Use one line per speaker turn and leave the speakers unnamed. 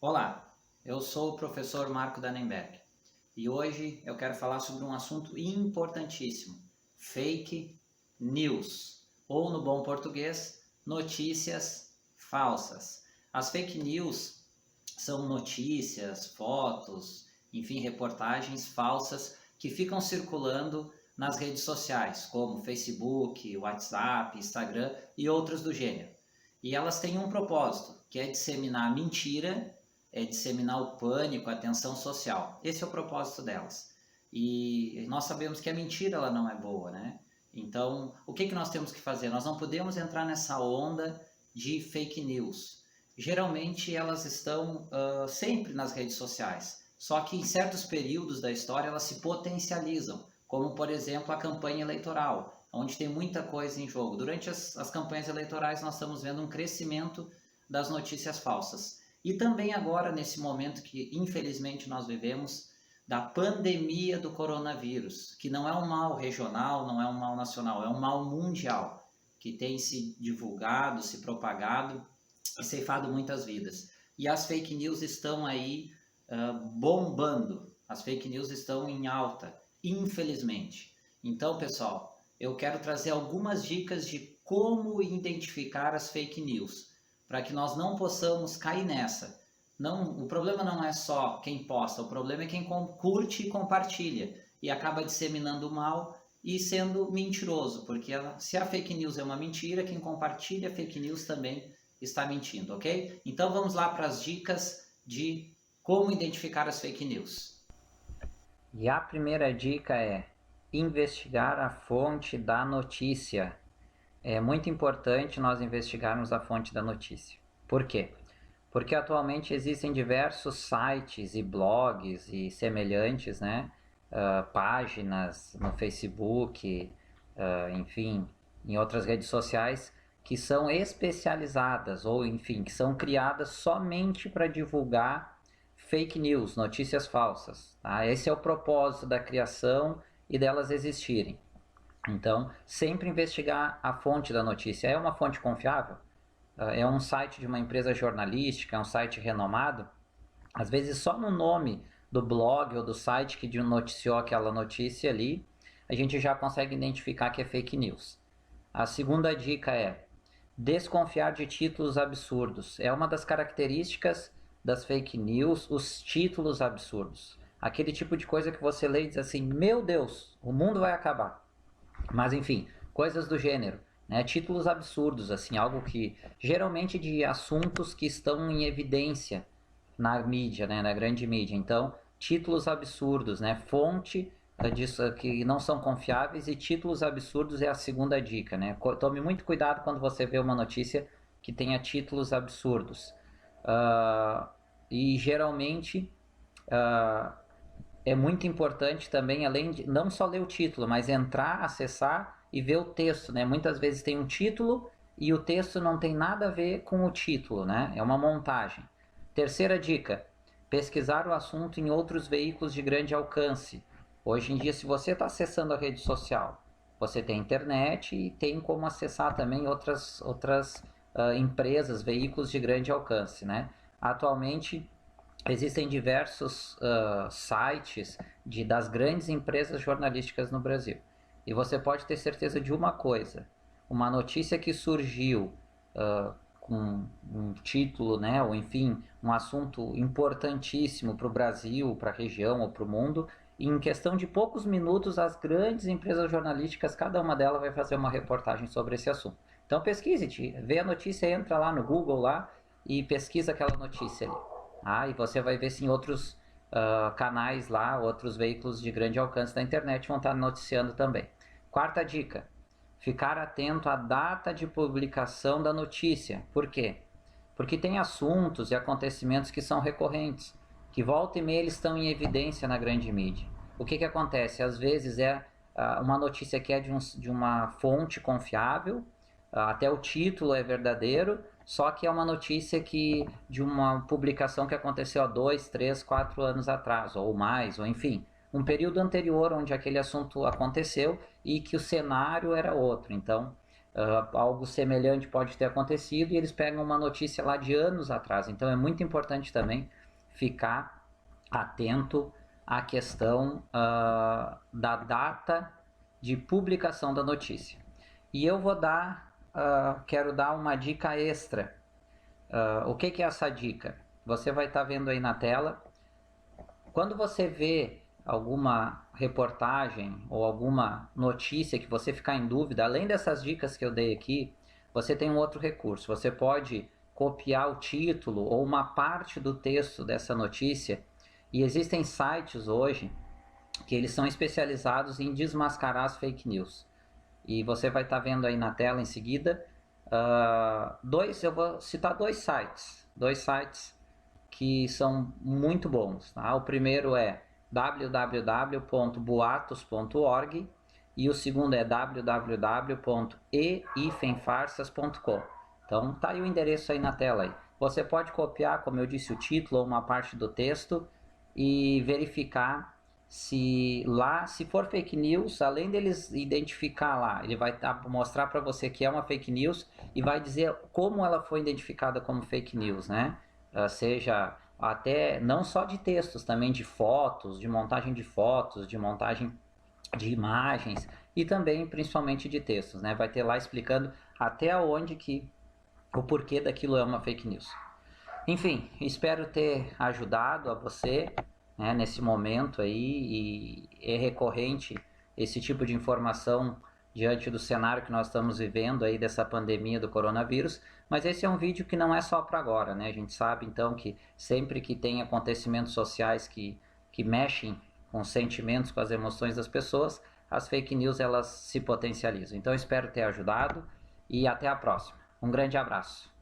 Olá, eu sou o professor Marco Dannenberg e hoje eu quero falar sobre um assunto importantíssimo: fake news, ou no bom português, notícias falsas. As fake news são notícias, fotos, enfim, reportagens falsas que ficam circulando nas redes sociais, como Facebook, WhatsApp, Instagram e outras do gênero. E elas têm um propósito, que é disseminar mentira, é disseminar o pânico, a tensão social. Esse é o propósito delas. E nós sabemos que a mentira ela não é boa, né? Então, o que nós temos que fazer? Nós não podemos entrar nessa onda de fake news. Geralmente elas estão sempre nas redes sociais, só que em certos períodos da história elas se potencializam, como por exemplo a campanha eleitoral, onde tem muita coisa em jogo. Durante as campanhas eleitorais nós estamos vendo um crescimento das notícias falsas. E também agora, nesse momento que infelizmente nós vivemos, da pandemia do coronavírus, que não é um mal regional, não é um mal nacional, é um mal mundial, que tem se divulgado, se propagado e ceifado muitas vidas. E as fake news estão aí bombando, as fake news estão em alta, infelizmente. Então, pessoal, eu quero trazer algumas dicas de como identificar as fake news, para que nós não possamos cair nessa. Não, o problema não é só quem posta, o problema é quem curte e compartilha e acaba disseminando o mal e sendo mentiroso, porque se a fake news é uma mentira, quem compartilha fake news também está mentindo, ok? Então vamos lá para as dicas de como identificar as fake news. E a primeira dica é investigar a fonte da notícia. É muito importante nós investigarmos a fonte da notícia. Por quê? Porque atualmente existem diversos sites e blogs e semelhantes, né? Páginas no Facebook, enfim, em outras redes sociais, que são especializadas ou, enfim, que são criadas somente para divulgar fake news, notícias falsas. Tá? Esse é o propósito da criação e delas existirem. Então, sempre investigar a fonte da notícia. É uma fonte confiável? É um site de uma empresa jornalística, é um site renomado? Às vezes só no nome do blog ou do site que noticiou aquela notícia ali, a gente já consegue identificar que é fake news. A segunda dica é desconfiar de títulos absurdos. É uma das características das fake news, os títulos absurdos. Aquele tipo de coisa que você lê e diz assim, meu Deus, o mundo vai acabar. Mas enfim, coisas do gênero, né? Títulos absurdos, assim, algo que geralmente de assuntos que estão em evidência na mídia, né? Na grande mídia. Então, títulos absurdos, né? Fonte disso que não são confiáveis e títulos absurdos é a segunda dica, né? Tome muito cuidado quando você vê uma notícia que tenha títulos absurdos. E geralmente é muito importante também, além de não só ler o título, mas entrar, acessar e ver o texto, né? Muitas vezes tem um título e o texto não tem nada a ver com o título, né? É uma montagem. Terceira dica, pesquisar o assunto em outros veículos de grande alcance. Hoje em dia, se você está acessando a rede social, você tem internet e tem como acessar também outras empresas, veículos de grande alcance, né? Atualmente, existem diversos sites das grandes empresas jornalísticas no Brasil. E você pode ter certeza de uma coisa, uma notícia que surgiu com um título, né, ou enfim, um assunto importantíssimo para o Brasil, para a região ou para o mundo, e em questão de poucos minutos as grandes empresas jornalísticas, cada uma delas vai fazer uma reportagem sobre esse assunto. Então pesquise, vê a notícia, entra lá no Google lá e pesquisa aquela notícia ali. E você vai ver se em outros canais lá, outros veículos de grande alcance da internet vão estar noticiando também. Quarta dica, ficar atento à data de publicação da notícia. Por quê? Porque tem assuntos e acontecimentos que são recorrentes, que volta e meia eles estão em evidência na grande mídia. O que acontece? Às vezes é uma notícia que é de uma fonte confiável, até o título é verdadeiro, só que é uma notícia de uma publicação que aconteceu há 2, 3, 4 anos atrás, ou mais, ou enfim, um período anterior onde aquele assunto aconteceu e que o cenário era outro. Então, algo semelhante pode ter acontecido e eles pegam uma notícia lá de anos atrás. Então, é muito importante também ficar atento à questão da data de publicação da notícia. E eu vou quero dar uma dica extra. O que é essa dica? Você vai estar vendo aí na tela. Quando você vê alguma reportagem ou alguma notícia que você ficar em dúvida, além dessas dicas que eu dei aqui, você tem um outro recurso. Você pode copiar o título ou uma parte do texto dessa notícia, e existem sites hoje que eles são especializados em desmascarar as fake news. E você vai estar vendo aí na tela em seguida eu vou citar dois sites que são muito bons. Tá? O primeiro é www.boatos.org e o segundo é www.e-farsas.com. Então tá aí o endereço aí na tela aí. Você pode copiar, como eu disse, o título ou uma parte do texto e verificar se for fake news, além deles identificar lá, ele vai mostrar para você que é uma fake news e vai dizer como ela foi identificada como fake news, né? Seja até não só de textos, também de fotos, de montagem de fotos, de montagem de imagens e também principalmente de textos, né? Vai ter lá explicando até onde o porquê daquilo é uma fake news. Enfim, espero ter ajudado a você, né, nesse momento aí, e é recorrente esse tipo de informação diante do cenário que nós estamos vivendo aí dessa pandemia do coronavírus, mas esse é um vídeo que não é só para agora, né? A gente sabe então que sempre que tem acontecimentos sociais que mexem com os sentimentos, com as emoções das pessoas, as fake news elas se potencializam. Então espero ter ajudado e até a próxima. Um grande abraço.